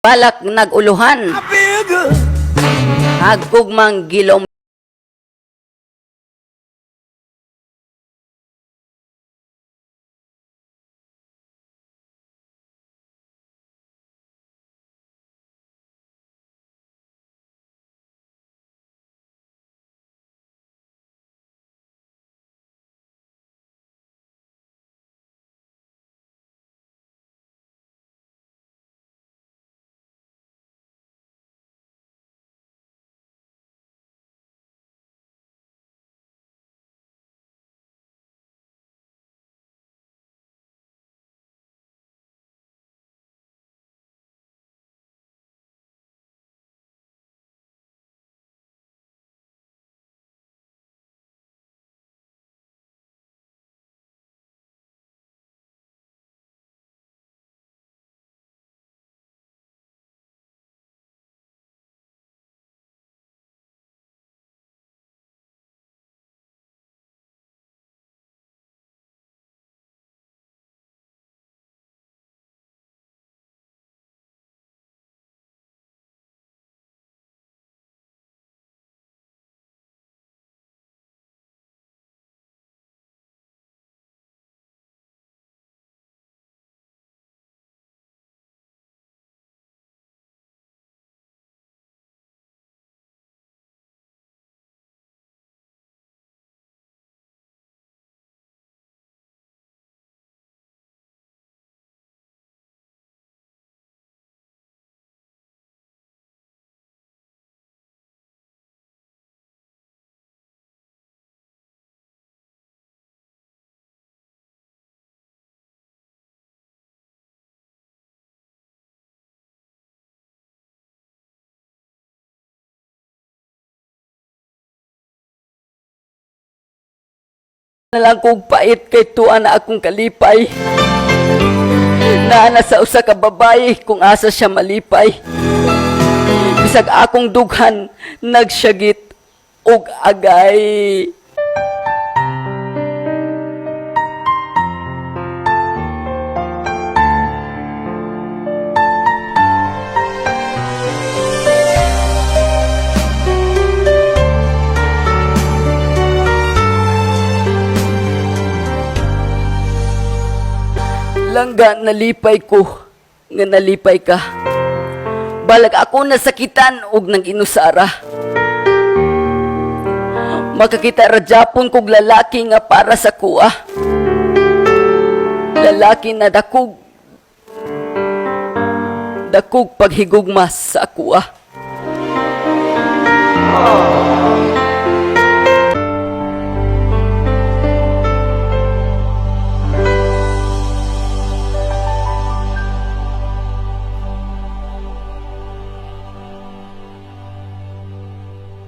balak naguluhan. Hagkugmang gilom. Nalang kong pait kay tuwa na akong kalipay. Naana sa usa ka babae kung asa siya malipay. Bisag akong dughan, nagsyagit og agay. Langga nalipay ko, nga nalipay ka. Balag ako nasakitan og nang inusara. Makakita ra Japon kog lalaki nga para sa kuha. Lalaki na dakog paghigugmas sa kuha.